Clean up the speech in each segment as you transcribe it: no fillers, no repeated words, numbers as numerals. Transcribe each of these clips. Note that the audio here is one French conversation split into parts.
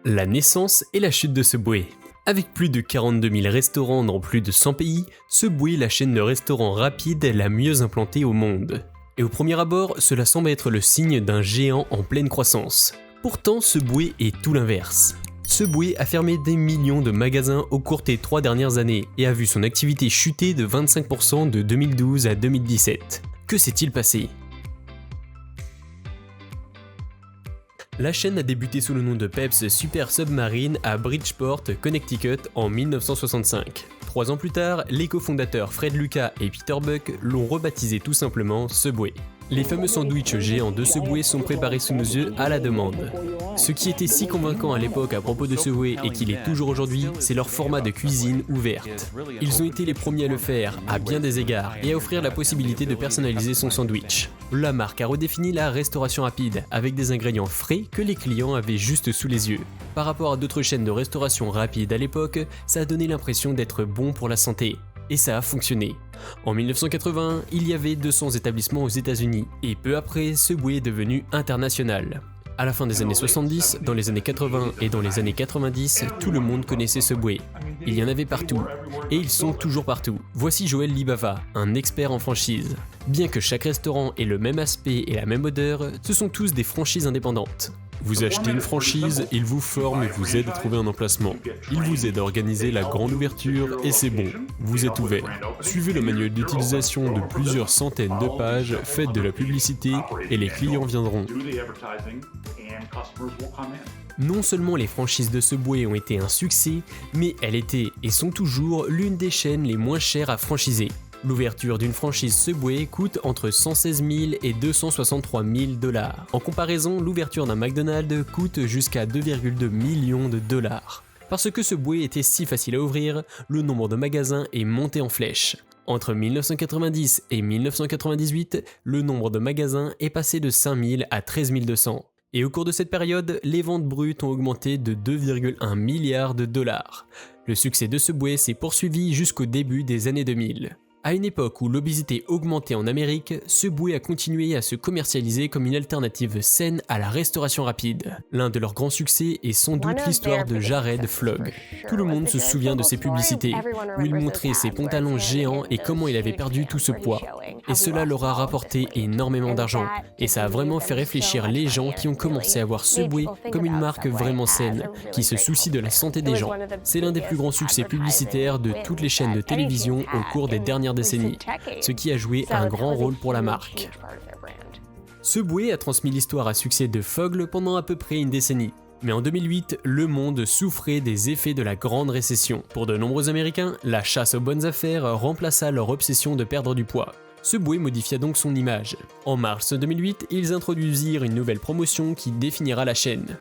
La naissance et la chute de Subway. Avec plus de 42 000 restaurants dans plus de 100 pays, Subway est la chaîne de restaurants rapides la mieux implantée au monde. Et au premier abord, cela semble être le signe d'un géant en pleine croissance. Pourtant, Subway est tout l'inverse. Subway a fermé des millions de magasins au cours des 3 dernières années et a vu son activité chuter de 25% de 2012 à 2017. Que s'est-il passé ? La chaîne a débuté sous le nom de Pepe's Super Submarine à Bridgeport, Connecticut en 1965. 3 ans plus tard, les cofondateurs Fred Lucas et Peter Buck l'ont rebaptisé tout simplement Subway. Les fameux sandwichs géants de Subway sont préparés sous nos yeux à la demande. Ce qui était si convaincant à l'époque à propos de Subway et qu'il est toujours aujourd'hui, c'est leur format de cuisine ouverte. Ils ont été les premiers à le faire, à bien des égards, et à offrir la possibilité de personnaliser son sandwich. La marque a redéfini la restauration rapide, avec des ingrédients frais que les clients avaient juste sous les yeux. Par rapport à d'autres chaînes de restauration rapide à l'époque, ça a donné l'impression d'être bon pour la santé. Et ça a fonctionné. En 1980, il y avait 200 établissements aux États-Unis, et peu après, Subway est devenu international. À la fin des années 70, dans les années 80 et dans les années 90, tout le monde connaissait Subway. Il y en avait partout, et ils sont toujours partout. Voici Joël Libava, un expert en franchise. Bien que chaque restaurant ait le même aspect et la même odeur, ce sont tous des franchises indépendantes. Vous achetez une franchise, il vous forme et vous aide à trouver un emplacement. Il vous aide à organiser la grande ouverture et c'est bon, vous êtes ouvert. Suivez le manuel d'utilisation de plusieurs centaines de pages, faites de la publicité et les clients viendront. Non seulement les franchises de Subway ont été un succès, mais elles étaient et sont toujours l'une des chaînes les moins chères à franchiser. L'ouverture d'une franchise Subway coûte entre 116 000 et 263 000 $. En comparaison, l'ouverture d'un McDonald's coûte jusqu'à 2,2 millions de $. Parce que Subway était si facile à ouvrir, le nombre de magasins est monté en flèche. Entre 1990 et 1998, le nombre de magasins est passé de 5 000 à 13 200. Et au cours de cette période, les ventes brutes ont augmenté de 2,1 milliards de $. Le succès de Subway s'est poursuivi jusqu'au début des années 2000. À une époque où l'obésité augmentait en Amérique, Subway a continué à se commercialiser comme une alternative saine à la restauration rapide. L'un de leurs grands succès est sans doute l'histoire de Jared Flog. Tout le monde se souvient de ses publicités, où il montrait ses pantalons géants et comment il avait perdu tout ce poids. Et cela leur a rapporté énormément d'argent, et ça a vraiment fait réfléchir les gens qui ont commencé à voir Subway comme une marque vraiment saine, qui se soucie de la santé des gens. C'est l'un des plus grands succès publicitaires de toutes les chaînes de télévision au cours des dernières décennies, ce qui a joué un grand rôle pour la marque. Subway a transmis l'histoire à succès de Fogg pendant à peu près une décennie. Mais en 2008, le monde souffrait des effets de la grande récession. Pour de nombreux Américains, la chasse aux bonnes affaires remplaça leur obsession de perdre du poids. Subway modifia donc son image. En mars 2008, ils introduisirent une nouvelle promotion qui définira la chaîne.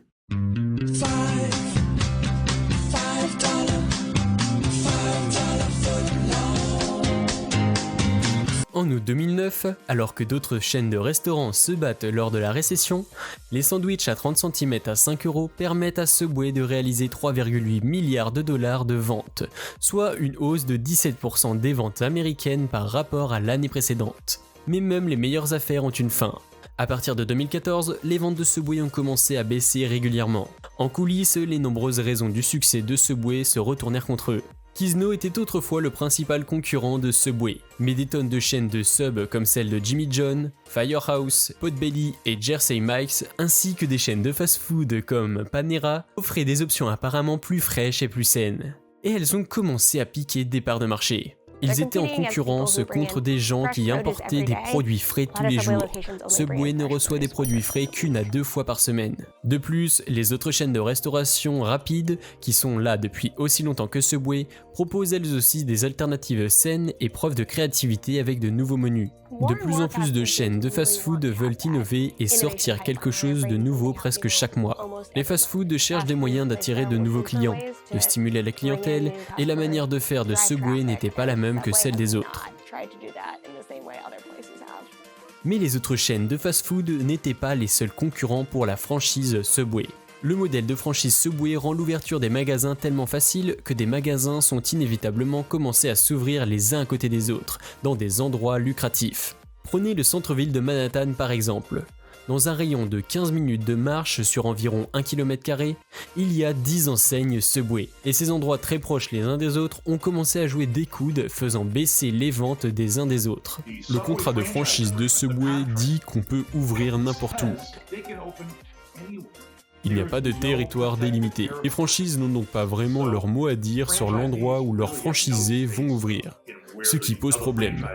En août 2009, alors que d'autres chaînes de restaurants se battent lors de la récession, les sandwichs à 30 cm à 5 € permettent à Subway de réaliser 3,8 milliards de $ de ventes, soit une hausse de 17% des ventes américaines par rapport à l'année précédente. Mais même les meilleures affaires ont une fin. À partir de 2014, les ventes de Subway ont commencé à baisser régulièrement. En coulisses, les nombreuses raisons du succès de Subway se retournèrent contre eux. Quizno était autrefois le principal concurrent de Subway, mais des tonnes de chaînes de sub comme celles de Jimmy John, Firehouse, Potbelly et Jersey Mike's, ainsi que des chaînes de fast-food comme Panera, offraient des options apparemment plus fraîches et plus saines. Et elles ont commencé à piquer des parts de marché. Ils étaient en concurrence contre des gens qui importaient des produits frais tous les jours. Subway ne reçoit des produits frais qu'1 à 2 fois par semaine. De plus, les autres chaînes de restauration rapide, qui sont là depuis aussi longtemps que Subway, proposent elles aussi des alternatives saines et preuve de créativité avec de nouveaux menus. De plus en plus de chaînes de fast-food veulent innover et sortir quelque chose de nouveau presque chaque mois. Les fast-food cherchent des moyens d'attirer de nouveaux clients, de stimuler la clientèle, et la manière de faire de Subway n'était pas la même que celle des autres. Mais les autres chaînes de fast-food n'étaient pas les seuls concurrents pour la franchise Subway. Le modèle de franchise Subway rend l'ouverture des magasins tellement facile que des magasins sont inévitablement commencés à s'ouvrir les uns à côté des autres, dans des endroits lucratifs. Prenez le centre-ville de Manhattan par exemple. Dans un rayon de 15 minutes de marche sur environ 1 km², il y a 10 enseignes Subway. Et ces endroits très proches les uns des autres ont commencé à jouer des coudes, faisant baisser les ventes des uns des autres. Le contrat de franchise de Subway dit qu'on peut ouvrir n'importe où. Il n'y a pas de territoire délimité. Les franchises n'ont donc pas vraiment leur mot à dire sur l'endroit où leurs franchisés vont ouvrir, ce qui pose problème.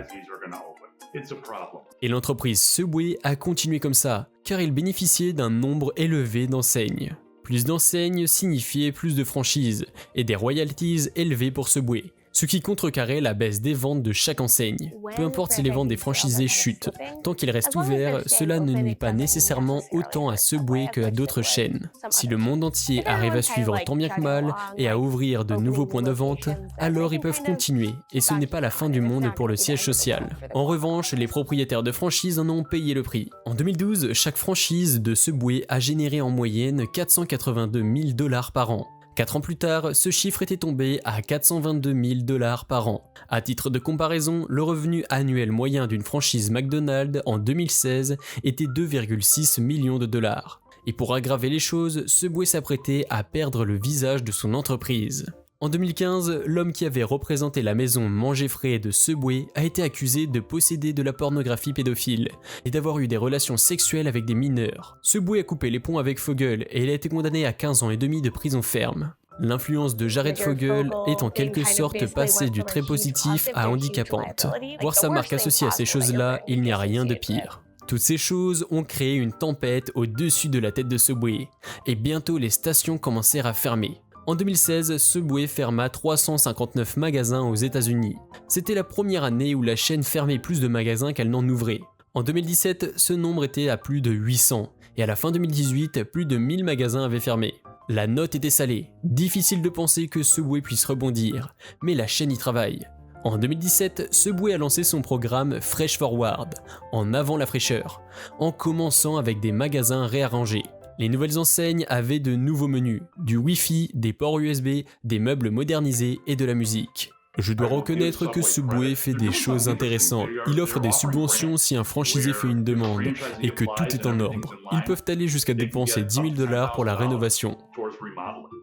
Et l'entreprise Subway a continué comme ça, car il bénéficiait d'un nombre élevé d'enseignes. Plus d'enseignes signifiait plus de franchises, et des royalties élevées pour Subway, ce qui contrecarrait la baisse des ventes de chaque enseigne. Peu importe si les ventes des franchisés chutent, tant qu'ils restent ouverts, cela ne nuit pas nécessairement autant à Subway qu'à d'autres chaînes. Si le monde entier arrive à suivre tant bien que mal et à ouvrir de nouveaux points de vente, alors ils peuvent continuer, et ce n'est pas la fin du monde pour le siège social. En revanche, les propriétaires de franchises en ont payé le prix. En 2012, chaque franchise de Subway a généré en moyenne 482 000 $ par an. 4 ans plus tard, ce chiffre était tombé à 422 000 $ par an. À titre de comparaison, le revenu annuel moyen d'une franchise McDonald's en 2016 était 2,6 millions de dollars. Et pour aggraver les choses, Subway s'apprêtait à perdre le visage de son entreprise. En 2015, l'homme qui avait représenté la maison Manger Frais de Subway a été accusé de posséder de la pornographie pédophile et d'avoir eu des relations sexuelles avec des mineurs. Subway a coupé les ponts avec Fogel et il a été condamné à 15 ans et demi de prison ferme. L'influence de Jared Fogle est en quelque sorte passée du très positif à handicapante. Voir sa marque associée à ces choses-là, il n'y a rien de pire. Toutes ces choses ont créé une tempête au-dessus de la tête de Subway, et bientôt les stations commencèrent à fermer. En 2016, Subway ferma 359 magasins aux États-Unis. C'était la première année où la chaîne fermait plus de magasins qu'elle n'en ouvrait. En 2017, ce nombre était à plus de 800, et à la fin 2018, plus de 1000 magasins avaient fermé. La note était salée, difficile de penser que Subway puisse rebondir, mais la chaîne y travaille. En 2017, Subway a lancé son programme Fresh Forward, en avant la fraîcheur, en commençant avec des magasins réarrangés. Les nouvelles enseignes avaient de nouveaux menus, du Wi-Fi, des ports USB, des meubles modernisés et de la musique. Je dois reconnaître que Subway fait des choses intéressantes. Il offre des subventions si un franchisé fait une demande et que tout est en ordre. Ils peuvent aller jusqu'à dépenser 10 000 $ pour la rénovation.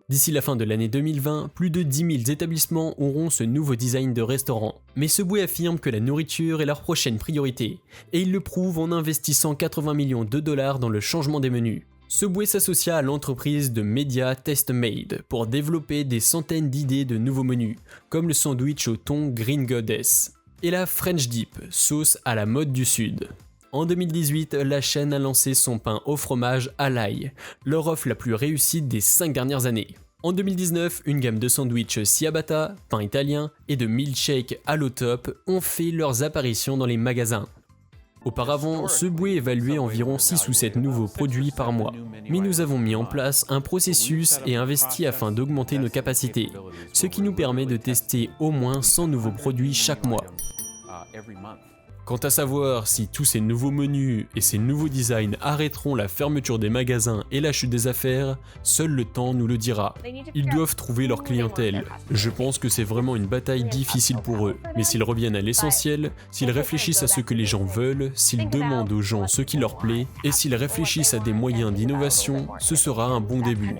D'ici la fin de l'année 2020, plus de 10 000 établissements auront ce nouveau design de restaurant. Mais Subway affirme que la nourriture est leur prochaine priorité, et il le prouve en investissant 80 millions de $ dans le changement des menus. Subway s'associa à l'entreprise de médias TestMade pour développer des centaines d'idées de nouveaux menus, comme le sandwich au thon Green Goddess, et la French Dip, sauce à la mode du Sud. En 2018, la chaîne a lancé son pain au fromage à l'ail, leur offre la plus réussie des 5 dernières années. En 2019, une gamme de sandwichs ciabatta, pain italien et de milkshakes à l'eau top ont fait leurs apparitions dans les magasins. Auparavant, Subway évaluait environ 6 ou 7 nouveaux produits par mois, mais nous avons mis en place un processus et investi afin d'augmenter nos capacités, ce qui nous permet de tester au moins 100 nouveaux produits chaque mois. Quant à savoir si tous ces nouveaux menus et ces nouveaux designs arrêteront la fermeture des magasins et la chute des affaires, seul le temps nous le dira. Ils doivent trouver leur clientèle. Je pense que c'est vraiment une bataille difficile pour eux, mais s'ils reviennent à l'essentiel, s'ils réfléchissent à ce que les gens veulent, s'ils demandent aux gens ce qui leur plaît, et s'ils réfléchissent à des moyens d'innovation, ce sera un bon début.